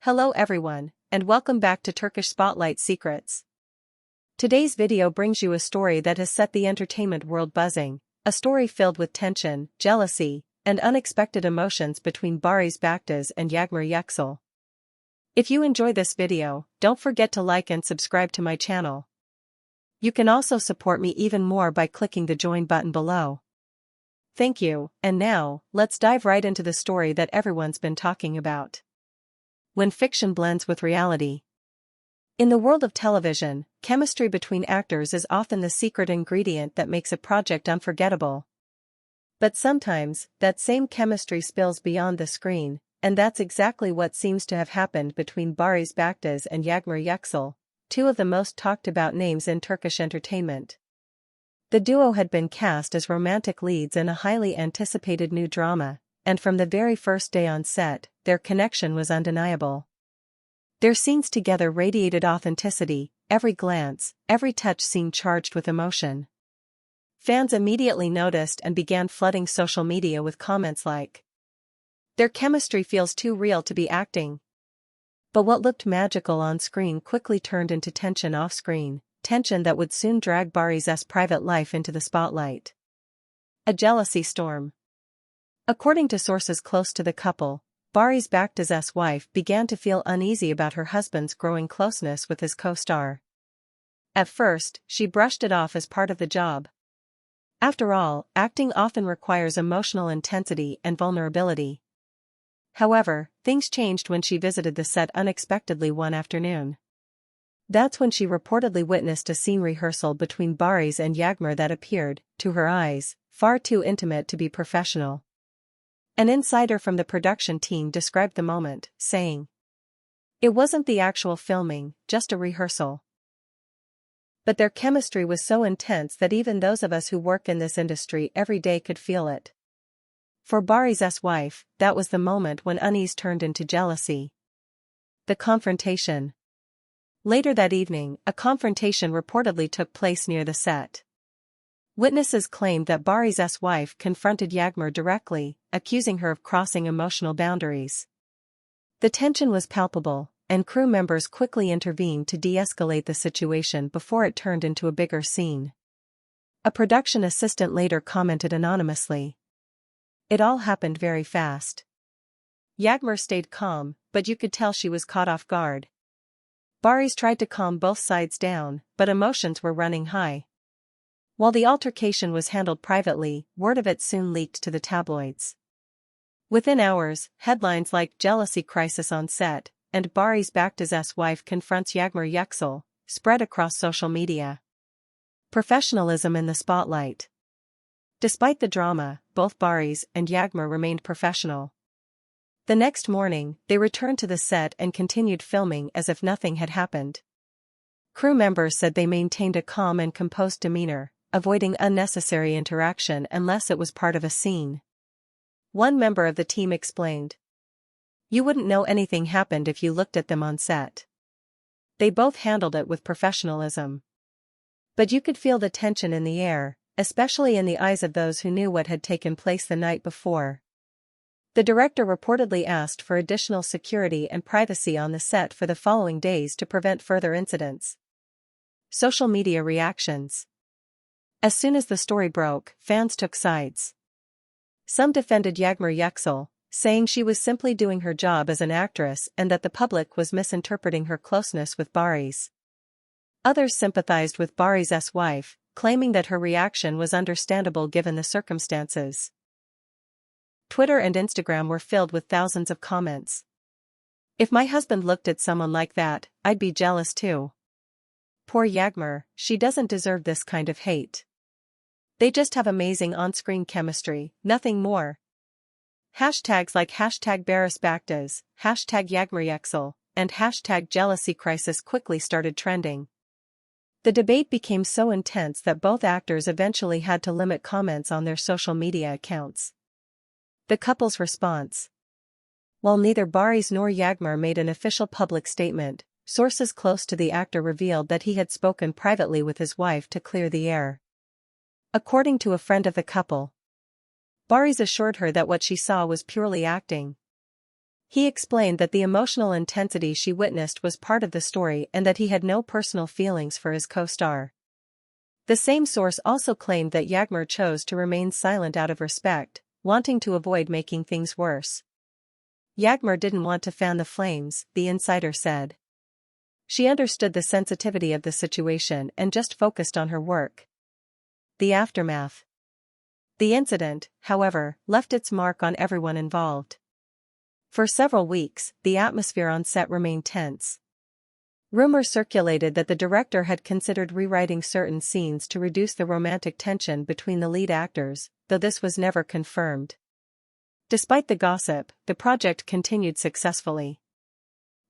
Hello everyone, and welcome back to Turkish Spotlight Secrets. Today's video brings you a story that has set the entertainment world buzzing, a story filled with tension, jealousy, and unexpected emotions between Barış Baktaş and Yağmur Yüksel. If you enjoy this video, don't forget to like and subscribe to my channel. You can also support me even more by clicking the join button below. Thank you, and now, let's dive right into the story that everyone's been talking about. When fiction blends with reality. In the world of television, chemistry between actors is often the secret ingredient that makes a project unforgettable. But sometimes, that same chemistry spills beyond the screen, and that's exactly what seems to have happened between Barış Baktaş and Yağmur Yüksel, two of the most talked about names in Turkish entertainment. The duo had been cast as romantic leads in a highly anticipated new drama, and from the very first day on set, their connection was undeniable. Their scenes together radiated authenticity, every glance, every touch seemed charged with emotion. Fans immediately noticed and began flooding social media with comments like, "Their chemistry feels too real to be acting." But what looked magical on screen quickly turned into tension off-screen, tension that would soon drag Barış's private life into the spotlight. A jealousy storm. According to sources close to the couple, Barış Baktaş's wife began to feel uneasy about her husband's growing closeness with his co-star. At first, she brushed it off as part of the job. After all, acting often requires emotional intensity and vulnerability. However, things changed when she visited the set unexpectedly one afternoon. That's when she reportedly witnessed a scene rehearsal between Barış and Yağmur that appeared, to her eyes, far too intimate to be professional. An insider from the production team described the moment, saying, "It wasn't the actual filming, just a rehearsal. But their chemistry was so intense that even those of us who work in this industry every day could feel it." For Barış's wife, that was the moment when unease turned into jealousy. The confrontation. Later that evening, a confrontation reportedly took place near the set. Witnesses claimed that Barış's wife confronted Yağmur directly, accusing her of crossing emotional boundaries. The tension was palpable, and crew members quickly intervened to de-escalate the situation before it turned into a bigger scene. A production assistant later commented anonymously, "It all happened very fast. Yağmur stayed calm, but you could tell she was caught off guard. Barış tried to calm both sides down, but emotions were running high." While the altercation was handled privately, word of it soon leaked to the tabloids. Within hours, headlines like "Jealousy Crisis on Set" and "Barış Baktaş's wife confronts Yağmur Yüksel" spread across social media. Professionalism in the spotlight. Despite the drama, both Barış and Yağmur remained professional. The next morning, they returned to the set and continued filming as if nothing had happened. Crew members said they maintained a calm and composed demeanor, avoiding unnecessary interaction unless it was part of a scene. One member of the team explained, "You wouldn't know anything happened if you looked at them on set. They both handled it with professionalism. But you could feel the tension in the air, especially in the eyes of those who knew what had taken place the night before." The director reportedly asked for additional security and privacy on the set for the following days to prevent further incidents. Social media reactions. As soon as the story broke, fans took sides. Some defended Yağmur Yüksel, saying she was simply doing her job as an actress and that the public was misinterpreting her closeness with Barış. Others sympathized with Barış's wife, claiming that her reaction was understandable given the circumstances. Twitter and Instagram were filled with thousands of comments. "If my husband looked at someone like that, I'd be jealous too. Poor Yağmur, she doesn't deserve this kind of hate. They just have amazing on-screen chemistry, nothing more." Hashtags like #Barış Baktaş, #Yağmur Yüksel, and #JealousyCrisis quickly started trending. The debate became so intense that both actors eventually had to limit comments on their social media accounts. The couple's response. While neither Barış nor Yağmur made an official public statement, sources close to the actor revealed that he had spoken privately with his wife to clear the air. According to a friend of the couple, Barış assured her that what she saw was purely acting. He explained that the emotional intensity she witnessed was part of the story and that he had no personal feelings for his co-star. The same source also claimed that Yağmur chose to remain silent out of respect, wanting to avoid making things worse. Yağmur didn't want to fan the flames, the insider said. She understood the sensitivity of the situation and just focused on her work. The aftermath. The incident, however, left its mark on everyone involved. For several weeks, the atmosphere on set remained tense. Rumors circulated that the director had considered rewriting certain scenes to reduce the romantic tension between the lead actors, though this was never confirmed. Despite the gossip, the project continued successfully.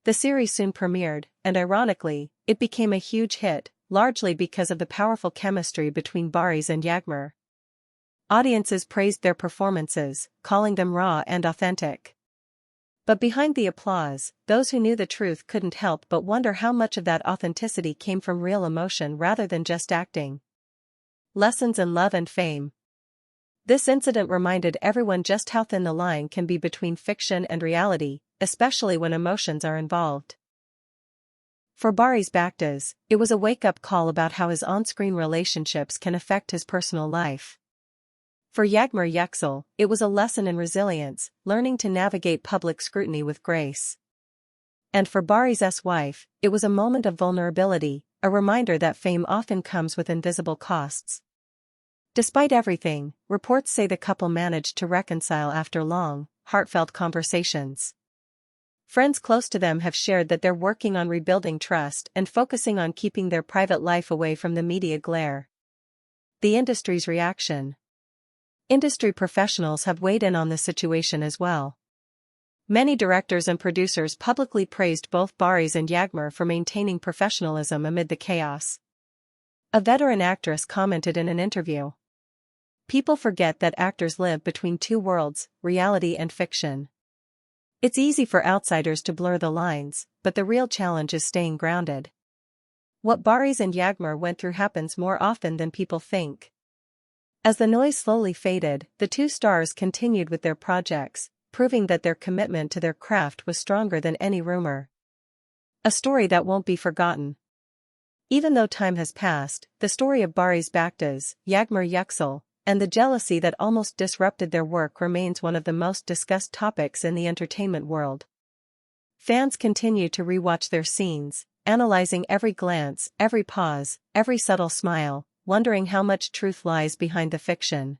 The series soon premiered, and ironically, it became a huge hit, largely because of the powerful chemistry between Barış and Yağmur. Audiences praised their performances, calling them raw and authentic. But behind the applause, those who knew the truth couldn't help but wonder how much of that authenticity came from real emotion rather than just acting. Lessons in love and fame. This incident reminded everyone just how thin the line can be between fiction and reality, especially when emotions are involved. For Barış Baktaş, it was a wake-up call about how his on-screen relationships can affect his personal life. For Yağmur, it was a lesson in resilience, learning to navigate public scrutiny with grace. And for Barış's wife, it was a moment of vulnerability, a reminder that fame often comes with invisible costs. Despite everything, reports say the couple managed to reconcile after long, heartfelt conversations. Friends close to them have shared that they're working on rebuilding trust and focusing on keeping their private life away from the media glare. The industry's reaction. Industry professionals have weighed in on the situation as well. Many directors and producers publicly praised both Barış and Yağmur for maintaining professionalism amid the chaos. A veteran actress commented in an interview, "People forget that actors live between two worlds, reality and fiction. It's easy for outsiders to blur the lines, but the real challenge is staying grounded. What Barış and Yağmur went through happens more often than people think." As the noise slowly faded, the two stars continued with their projects, proving that their commitment to their craft was stronger than any rumor. A story that won't be forgotten. Even though time has passed, the story of Barış Baktaş, Yağmur, and the jealousy that almost disrupted their work remains one of the most discussed topics in the entertainment world. Fans continue to rewatch their scenes, analyzing every glance, every pause, every subtle smile, wondering how much truth lies behind the fiction.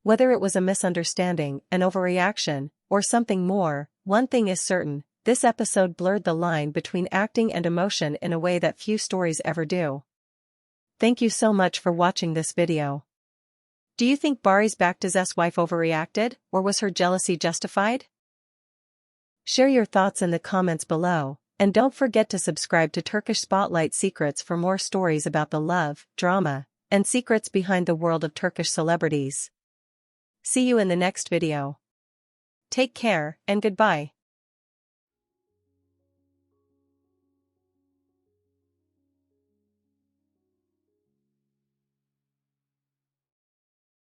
Whether it was a misunderstanding, an overreaction, or something more, one thing is certain: this episode blurred the line between acting and emotion in a way that few stories ever do. Thank you so much for watching this video. Do you think Barış Baktaş's wife overreacted, or was her jealousy justified? Share your thoughts in the comments below. And don't forget to subscribe to Turkish Spotlight Secrets for more stories about the love, drama, and secrets behind the world of Turkish celebrities. See you in the next video. Take care, and goodbye.